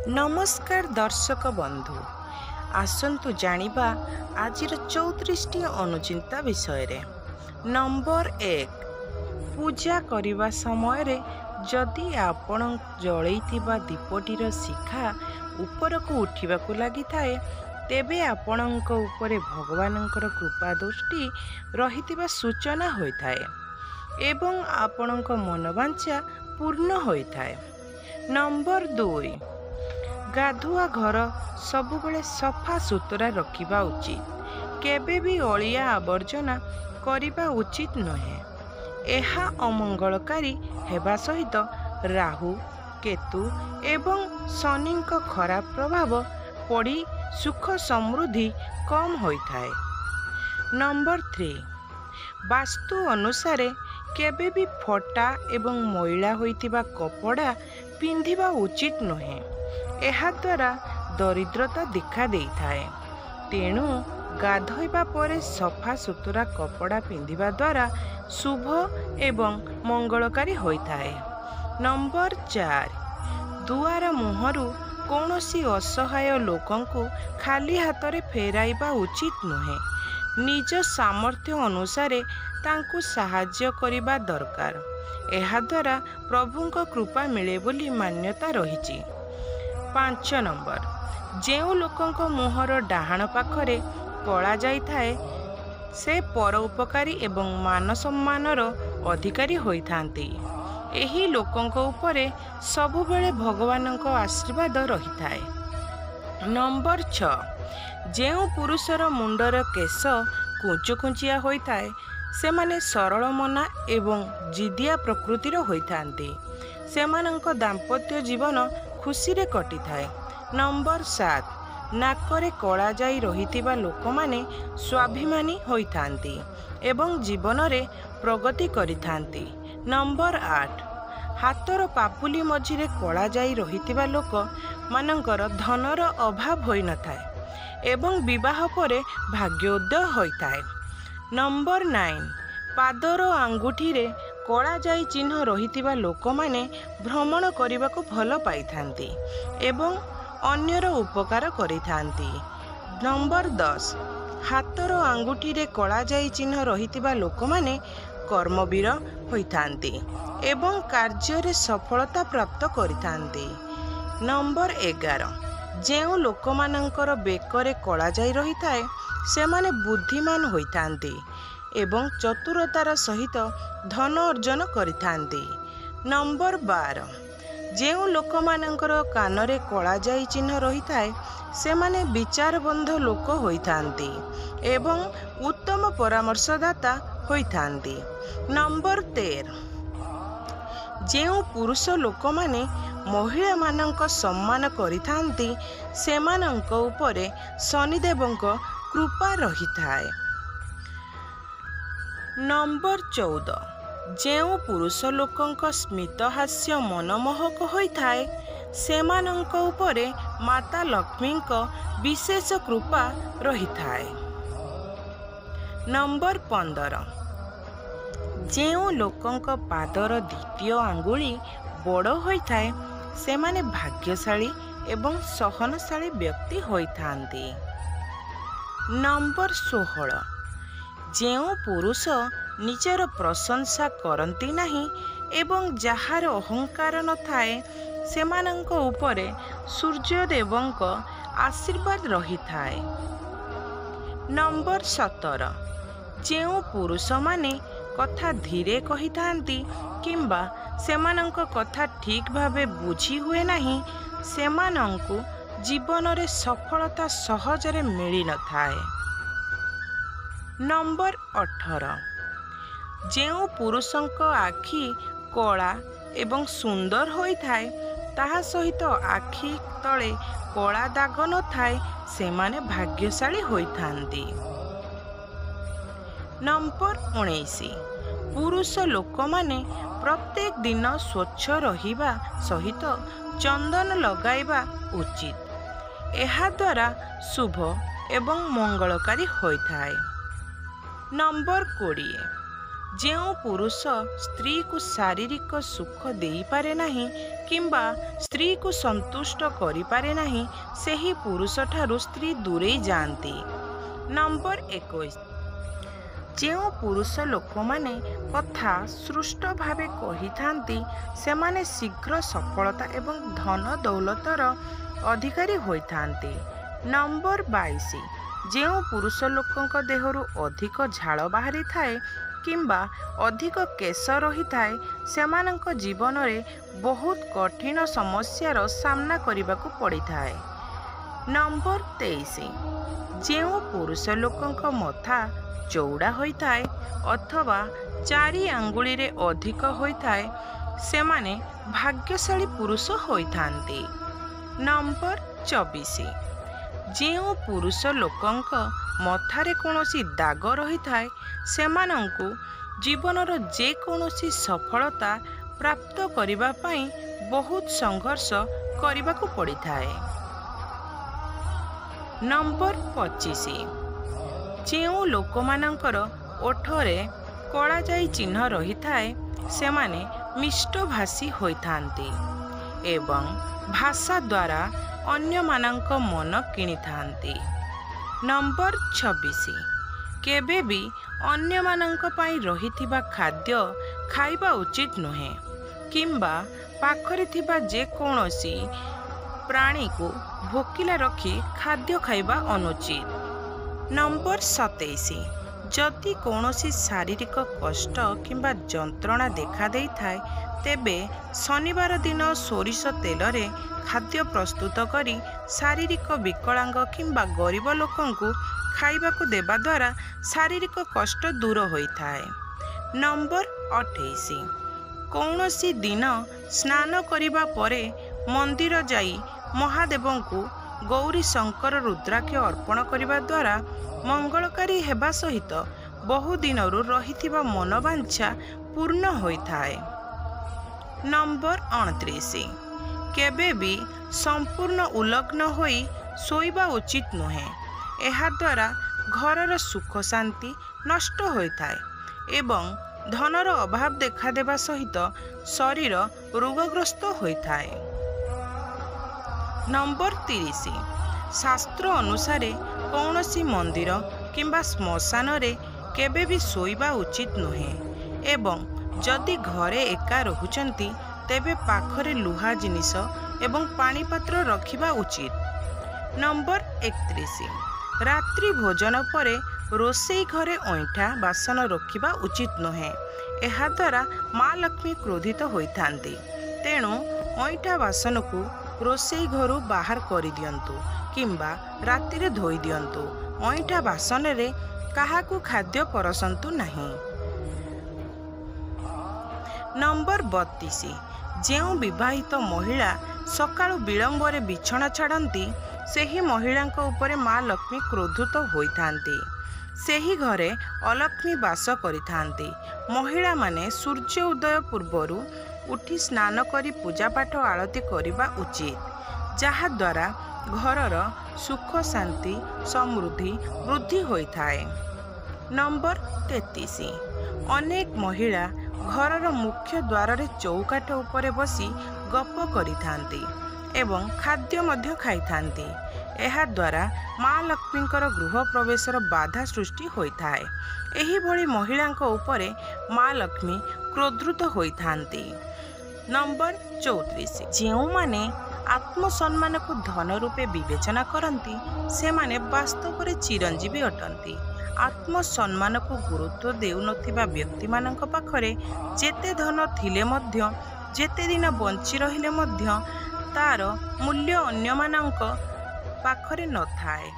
नमस्कार दर्शक बंधु आसंतु जानिबा आजिर 34टी अनुचिंता विषय रे। नंबर 1 पूजा करिबा समय रे जदि आपण जळैतिबा दीपटीर शिखा ऊपर को उठिबा को लागि थाए तेबे आपणक उपरे भगवानंकर कृपा दृष्टि रहितिबा सूचना होइथाए एवं आपणक मनोवांछा पूर्ण होइथाए। नंबर 2 गाधुआ घर सबुबले सफा सुतरा रखिबा उचित, केबे भी अलिया आवर्जना करिबा उचित नहे। एहा अमंगलकारी हेबा सहित राहु केतु एवं शनिंक खराब प्रभाव पड़ी सुख समृद्धि कम होइथाए। नंबर 3 वास्तु अनुसारे केबे भी फटा एवं मैला होइतिबा कपड़ा पिंधिबा उचित नहे। एहा द्वारा दरिद्रता देखा देइथाए। तेणु गाधोइबा परे सफा सुतरा कपड़ा पिंधिबा द्वारा शुभ एवं मंगलकारी होइथाए। नंबर 4 दुआर मुहरु कौनसी असहाय लोकंकु खाली हाथ फेराइबा उचित नुहे। निज सामर्थ्य अनुसारे तांकु साहाय्य करिबा दरकार। एहा द्वारा प्रभुंक कृपा मिले बोली मान्यता रहिछि। 5 नंबर जेउ लोकंक मुहर डाहाण पाखरे कला जाई थाए से पर उपकारी एवं मान सम्मानर अधिकारी होइथांती। एही लोकंक उपरे सबुबेले भगवानंक आशीर्वाद रहिथाए। नंबर 6 जेउ पुरुषर मुंडर केश कुंचुकुंचिया होइथाए सेमाने सरल मना एवं जिदिया प्रकृतिर होइथांती। सेमानंक दाम्पत्य जीवन खुशी रे कटि थाए। नंबर 7 नाकरे कला जाई रहितिबा लोकमाने स्वाभिमानी होइथांती एवं जीवन रे प्रगति करिथांती। नंबर 8 हाथर पापुली मझिरे कला जाई रहितिबा लोक मानंकर धनर अभाव होई नथाए एवं विवाह परे भाग्योदय होइथाए। नंबर 9 पादर आंगुठी रे कला जाई चिन्ह रहितिबा लोक माने भ्रमण करने को भल पाइथांती एवं अन्यर उपकार करिथांती। नंबर 10 हाथर आंगुठी रे कला जाई चिन्ह रहितिबा लोक माने कर्मवीर होइथांती एवं कार्य रे सफलता प्राप्त करिथांती। नंबर 11 जेउ लोक मानंकर बेकरे कला जाई रहिथाए सेमाने बुद्धिमान होइथांती एवं चतुरतार सहित धन अर्जन करिथांती। नंबर 12 जेउ लोक मानंकर कानरे कला जाई चिन्ह रहिथाए सेमाने विचारबंध लोक होइथांती एवं उत्तम परामर्शदाता होइथांती। नंबर 13 जेउ पुरुष लोक माने महिला मानंक सम्मान करिथांती सेमानंक उपरे शनिदेवंक कृपा रहिथाए। नंबर 14 जेउ पुरुष लोकंक स्मित हास्य मनमोहक होइथाए सेमानंक उपरे माता लक्ष्मींक विशेष कृपा रहिथाए। नंबर 15 जेउ लोकंक पादर द्वितीय आंगुली बड़ होइथाए सेमाने भाग्यशाली एवं सहनशाली व्यक्ति होइथांती। नंबर 16 जेउ पुरुष निजर प्रशंसा करती नहीं एवं जार अहंकार न थाए सेमानंक उपरे सूर्यदेवंक आशीर्वाद रही थाए। नंबर 17 जेउ पुरुष माने कथा धीरे कही थांती किंबा सेमानंक कथा ठीक भावे बुझी हुए नहीं सेमानंकु जीवन रे सफलता सहजरे मिली न थाए। नंबर 18 जेउ पुरुषंक आखि कला एवं सुंदर होई थाए ताहा सहित आखि तले कला दाग न थाए सेमाने भाग्यशाली होई थांती। नंबर 19 पुरुष लोक माने प्रत्येक दिन स्वच्छ रहिबा सहित चंदन लगाइबा उचित। एहा द्वारा शुभ एवं मंगलकारी होई थाए। नंबर 20 ଯେଉଁ ପୁରୁଷ ସ୍ତ୍ରୀକୁ ଶାରୀରିକ ସୁଖ ଦେଇପାରେ ନାହିଁ କିମ୍ବା ସ୍ତ୍ରୀକୁ ସନ୍ତୁଷ୍ଟ କରିପାରେ ନାହିଁ, ସେହି ପୁରୁଷଠାରୁ ସ୍ତ୍ରୀ ଦୂରେଇ ଯାଆନ୍ତି। ନମ୍ବର 21, ଯେଉଁ ପୁରୁଷ ଲୋକମାନେ କଥା ସୃଷ୍ଟ ଭାବେ କହିଥାନ୍ତି, ସେମାନେ ଶୀଘ୍ର ସଫଳତା ଏବଂ ଧନ ଦୌଲତର ଅଧିକାରୀ ହୋଇଥାନ୍ତି। ନମ୍ବର 22, ଯେଉଁ ପୁରୁଷ ଲୋକଙ୍କ ଦେହରୁ ଅଧିକ ଝାଳ ବାହାରିଥାଏ କିମ୍ବା ଅଧିକ କେଶ ରହିଥାଏ, ସେମାନଙ୍କ ଜୀବନରେ ବହୁତ କଠିନ ସମସ୍ୟାର ସାମ୍ନା କରିବାକୁ ପଡ଼ିଥାଏ। ନମ୍ବର 23, ଯେଉଁ ପୁରୁଷ ଲୋକଙ୍କ ମଥା ଚଉଡ଼ା ହୋଇଥାଏ ଅଥବା 4 ଆଙ୍ଗୁଳିରେ ଅଧିକ ହୋଇଥାଏ, ସେମାନେ ଭାଗ୍ୟଶାଳୀ ପୁରୁଷ ହୋଇଥାନ୍ତି। ନମ୍ବର 24, ଯେଉଁ ପୁରୁଷ ଲୋକଙ୍କ ମଥାରେ କୌଣସି ଦାଗ ରହିଥାଏ, ସେମାନଙ୍କୁ ଜୀବନର ଯେକୌଣସି ସଫଳତା ପ୍ରାପ୍ତ କରିବା ପାଇଁ ବହୁତ ସଂଘର୍ଷ କରିବାକୁ ପଡ଼ିଥାଏ। ନମ୍ବର 25, ଯେଉଁ ଲୋକମାନଙ୍କର ଓଠରେ କଳାଜାଇ ଚିହ୍ନ ରହିଥାଏ, ସେମାନେ ମିଷ୍ଟଭାଷୀ ହୋଇଥାନ୍ତି ଏବଂ ଭାଷା ଦ୍ୱାରା ଅନ୍ୟମାନଙ୍କ ମନ କିଣିଥାନ୍ତି। ନମ୍ବର 26, କେବେ ବି ଅନ୍ୟମାନଙ୍କ ପାଇଁ ରହିଥିବା ଖାଦ୍ୟ ଖାଇବା ଉଚିତ ନୁହେଁ କିମ୍ବା ପାଖରେ ଥିବା ଯେକୌଣସି ପ୍ରାଣୀକୁ ଭୋକିଲା ରଖି ଖାଦ୍ୟ ଖାଇବା ଅନୁଚିତ। ନମ୍ବର 27, ଯଦି କୌଣସି ଶାରୀରିକ କଷ୍ଟ କିମ୍ବା ଯନ୍ତ୍ରଣା ଦେଖାଦେଇଥାଏ, ତେବେ ଶନିବାର ଦିନ ସୋରିଷ ତେଲରେ ଖାଦ୍ୟ ପ୍ରସ୍ତୁତ କରି ଶାରୀରିକ ବିକଳାଙ୍ଗ କିମ୍ବା ଗରିବ ଲୋକଙ୍କୁ ଖାଇବାକୁ ଦେବା ଦ୍ୱାରା ଶାରୀରିକ କଷ୍ଟ ଦୂର ହୋଇଥାଏ। ନମ୍ବର 28, କୌଣସି ଦିନ ସ୍ନାନ କରିବା ପରେ ମନ୍ଦିର ଯାଇ ମହାଦେବଙ୍କୁ ଗୌରୀ ଶଙ୍କର ରୁଦ୍ରାକ୍ଷ ଅର୍ପଣ କରିବା ଦ୍ୱାରା ମଙ୍ଗଳକାରୀ ହେବା ସହିତ ବହୁ ଦିନରୁ ରହିଥିବା ମନୋବାଞ୍ଛା ପୂର୍ଣ୍ଣ ହୋଇଥାଏ। ନମ୍ବର 29, କେବେ ବି ସମ୍ପୂର୍ଣ୍ଣ ଉଲଗ୍ନ ହୋଇ ଶୋଇବା ଉଚିତ ନୁହେଁ। ଏହାଦ୍ୱାରା ଘରର ସୁଖ ଶାନ୍ତି ନଷ୍ଟ ହୋଇଥାଏ ଏବଂ ଧନର ଅଭାବ ଦେଖାଦେବା ସହିତ ଶରୀର ରୋଗଗ୍ରସ୍ତ ହୋଇଥାଏ। ନମ୍ବର 30, ଶାସ୍ତ୍ର ଅନୁସାରେ କୌଣସି ମନ୍ଦିର କିମ୍ବା ଶ୍ମଶାନରେ କେବେ ବି ଶୋଇବା ଉଚିତ ନୁହେଁ ଏବଂ ଯଦି ଘରେ ଏକା ରହୁଛନ୍ତି, ତେବେ ପାଖରେ ଲୁହା ଜିନିଷ ଏବଂ ପାଣି ପାତ୍ର ରଖିବା ଉଚିତ। ନମ୍ବର 31, ରାତ୍ରି ଭୋଜନ ପରେ ରୋଷେଇ ଘରେ ଅଇଁଠା ବାସନ ରଖିବା ଉଚିତ ନୁହେଁ। ଏହାଦ୍ୱାରା ମା ଲକ୍ଷ୍ମୀ କ୍ରୋଧିତ ହୋଇଥାନ୍ତି। ତେଣୁ ଅଇଁଠା ବାସନକୁ ରୋଷେଇ ଘରୁ ବାହାର କରିଦିଅନ୍ତୁ କିମ୍ବା ରାତିରେ ଧୋଇ ଦିଅନ୍ତୁ। ଅଇଁଠା ବାସନରେ କାହାକୁ ଖାଦ୍ୟ ପରସନ୍ତୁ ନାହିଁ। ନମ୍ବର 32, ଯେଉଁ ବିବାହିତ ମହିଳା ସକାଳୁ ବିଳମ୍ବରେ ବିଛଣା ଛାଡ଼ନ୍ତି, ସେହି ମହିଳାଙ୍କ ଉପରେ ମା ଲକ୍ଷ୍ମୀ କ୍ରୋଧିତ ହୋଇଥାନ୍ତି। ସେହି ଘରେ ଅଲକ୍ଷ୍ମୀ ବାସ କରିଥାନ୍ତି। ମହିଳାମାନେ ସୂର୍ଯ୍ୟ ଉଦୟ ପୂର୍ବରୁ ଉଠି ସ୍ନାନ କରି ପୂଜାପାଠ ଆଳତି କରିବା ଉଚିତ, ଯାହାଦ୍ୱାରା ଘରର ସୁଖ ଶାନ୍ତି ସମୃଦ୍ଧି ବୃଦ୍ଧି ହୋଇଥାଏ। ନମ୍ବର 33, ଅନେକ ମହିଳା ଘରର ମୁଖ୍ୟ ଦ୍ୱାରରେ ଚୌକାଠ ଉପରେ ବସି ଗପ କରିଥାନ୍ତି ଏବଂ ଖାଦ୍ୟ ମଧ୍ୟ ଖାଇଥାନ୍ତି। ଏହାଦ୍ୱାରା ମା ଲକ୍ଷ୍ମୀଙ୍କର ଗୃହ ପ୍ରବେଶର ବାଧା ସୃଷ୍ଟି ହୋଇଥାଏ। ଏହିଭଳି ମହିଳାଙ୍କ ଉପରେ ମା ଲକ୍ଷ୍ମୀ କ୍ରୋଧିତ ହୋଇଥାନ୍ତି। ନମ୍ବର 34, ଯେଉଁମାନେ ଆତ୍ମସମ୍ମାନକୁ ଧନ ରୂପେ ବିବେଚନା କରନ୍ତି, ସେମାନେ ବାସ୍ତବରେ ଚିରଞ୍ଜୀବୀ ଅଟନ୍ତି। ଆତ୍ମସମ୍ମାନକୁ ଗୁରୁତ୍ୱ ଦେଉନଥିବା ବ୍ୟକ୍ତିମାନଙ୍କ ପାଖରେ ଯେତେ ଧନ ଥିଲେ ମଧ୍ୟ, ଯେତେ ଦିନ ବଞ୍ଚି ରହିଲେ ମଧ୍ୟ, ତାର ମୂଲ୍ୟ ଅନ୍ୟମାନଙ୍କ ପାଖରେ ନଥାଏ।